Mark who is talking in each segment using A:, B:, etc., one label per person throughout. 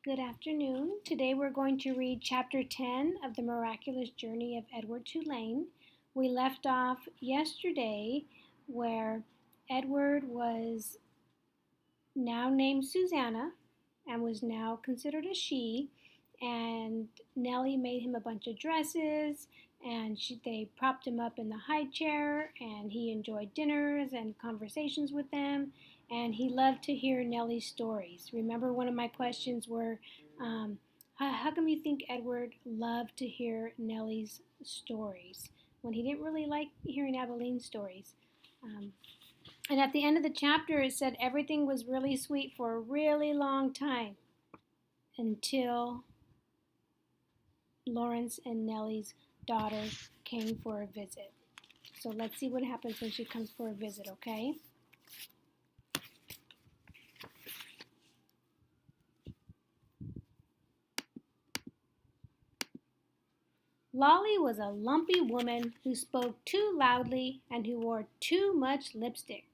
A: Good afternoon. Today we're going to read Chapter 10 of the Miraculous Journey of Edward Tulane. We left off yesterday where Edward was now named Susanna and was now considered a she, and Nellie made him a bunch of dresses, and they propped him up in the high chair, and he enjoyed dinners and conversations with them, and he loved to hear Nellie's stories. Remember, one of my questions were, how come you think Edward loved to hear Nellie's stories when he didn't really like hearing Abeline's stories? And at the end of the chapter, it said everything was really sweet for a really long time until Lawrence and Nellie's daughter came for a visit. So let's see what happens when she comes for a visit, okay? Lolly was a lumpy woman who spoke too loudly and who wore too much lipstick.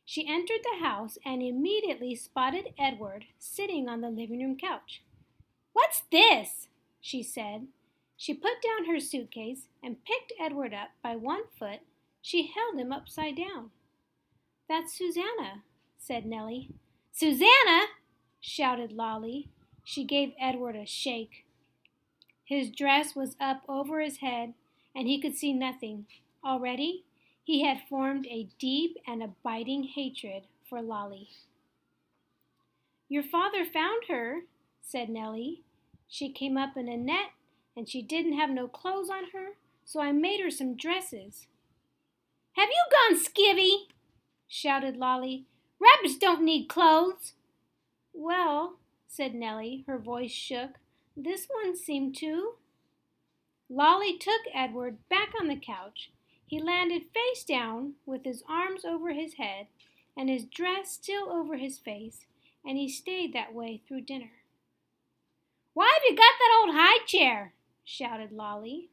A: She entered the house and immediately spotted Edward sitting on the living room couch. "What's this?" she said. She put down her suitcase and picked Edward up by one foot. She held him upside down. "That's Susanna," said Nellie. "Susanna!" shouted Lolly. She gave Edward a shake. His dress was up over his head, and he could see nothing. Already, he had formed a deep and abiding hatred for Lolly. "Your father found her," said Nellie. "She came up in a net, and she didn't have no clothes on her, so I made her some dresses." "Have you gone skivvy?" shouted Lolly. "Rabbits don't need clothes." "Well," said Nellie, her voice shook, "this one seemed to." Lolly took Edward back on the couch. He landed face down with his arms over his head and his dress still over his face, and he stayed that way through dinner. "Why have you got that old high chair?" shouted Lolly.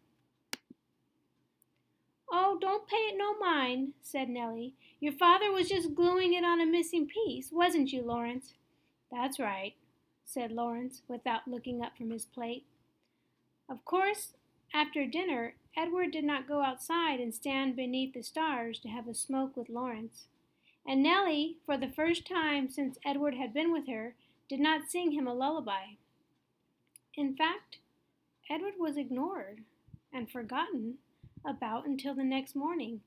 A: "Oh, don't pay it no mind," said Nellie. "Your father was just gluing it on a missing piece, wasn't you, Lawrence?" "That's right," said Lawrence, without looking up from his plate. Of course, after dinner, Edward did not go outside and stand beneath the stars to have a smoke with Lawrence. And Nellie, for the first time since Edward had been with her, did not sing him a lullaby. In fact, Edward was ignored and forgotten about until the next morning,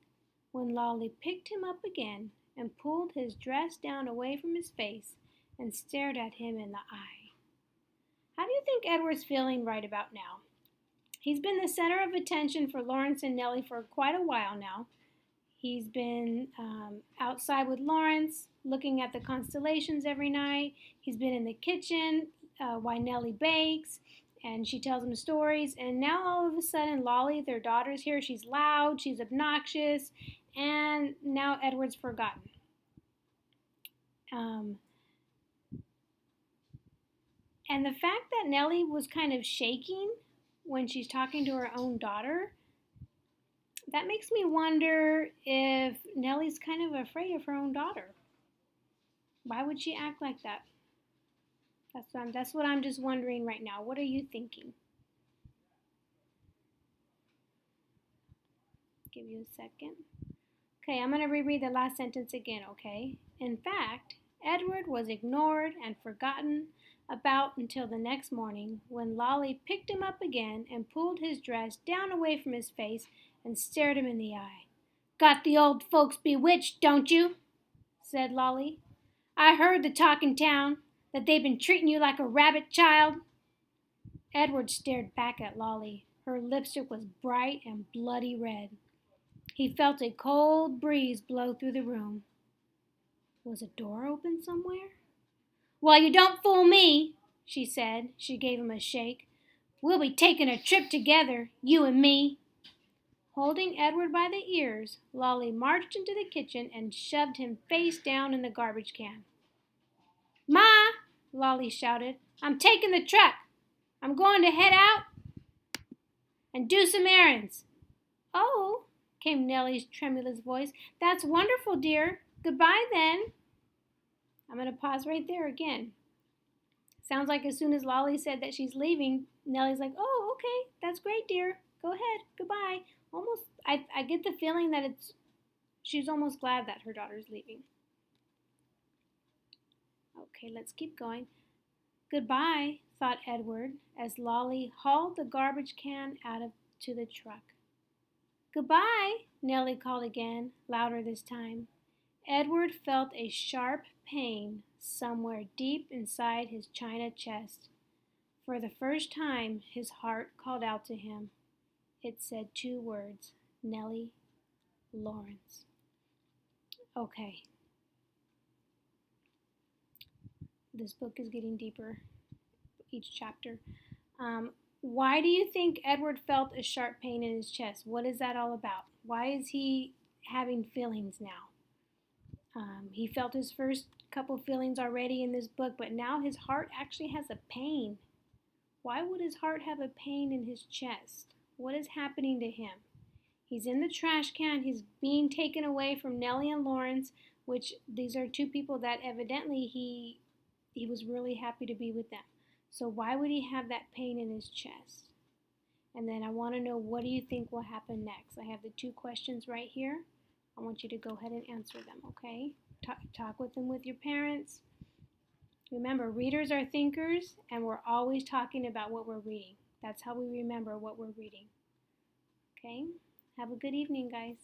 A: when Lolly picked him up again and pulled his dress down away from his face and stared at him in the eye. How do you think Edward's feeling right about now? He's been the center of attention for Lawrence and Nellie for quite a while now. He's been outside with Lawrence, looking at the constellations every night. He's been in the kitchen while Nellie bakes, and she tells him stories. And now all of a sudden, Lolly, their daughter's here. She's loud, she's obnoxious, and now Edward's forgotten. And the fact that Nellie was kind of shaking when she's talking to her own daughter, that makes me wonder if Nellie's kind of afraid of her own daughter. Why would she act like that? That's what I'm just wondering right now. What are you thinking? Give you a second. Okay, I'm going to reread the last sentence again, okay? In fact, Edward was ignored and forgotten about until the next morning, when Lolly picked him up again and pulled his dress down away from his face and stared him in the eye. "Got the old folks bewitched, don't you?" said Lolly. "I heard the talk in town, that they've been treating you like a rabbit child." Edward stared back at Lolly. Her lipstick was bright and bloody red. He felt a cold breeze blow through the room. Was a door open somewhere? "Well, you don't fool me," she said. She gave him a shake. "We'll be taking a trip together, you and me." Holding Edward by the ears, Lolly marched into the kitchen and shoved him face down in the garbage can. "Ma," Lolly shouted, "I'm taking the truck. I'm going to head out and do some errands." "Oh," came Nellie's tremulous voice. "That's wonderful, dear. Goodbye, then." I'm going to pause right there again. Sounds like as soon as Lolly said that she's leaving, Nellie's like, "Oh, okay, that's great, dear. Go ahead. Goodbye." Almost, I get the feeling that she's almost glad that her daughter's leaving. Okay, let's keep going. Goodbye, thought Edward, as Lolly hauled the garbage can out of to the truck. Goodbye, Nellie called again, louder this time. Edward felt a sharp pain somewhere deep inside his china chest. For the first time, his heart called out to him. It said two words, Nellie Lawrence. Okay, this book is getting deeper each chapter. Um, why do you think Edward felt a sharp pain in his chest? What is that all about? Why is he having feelings now? He felt his first couple feelings already in this book, but now his heart actually has a pain. Why would his heart have a pain in his chest? What is happening to him? He's in the trash can. He's being taken away from Nellie and Lawrence, which these are two people that evidently he was really happy to be with them. So why would he have that pain in his chest? And then I want to know, what do you think will happen next? I have the two questions right here. I want you to go ahead and answer them, okay? Talk with them with your parents. Remember, readers are thinkers, and we're always talking about what we're reading. That's how we remember what we're reading. Okay? Have a good evening, guys.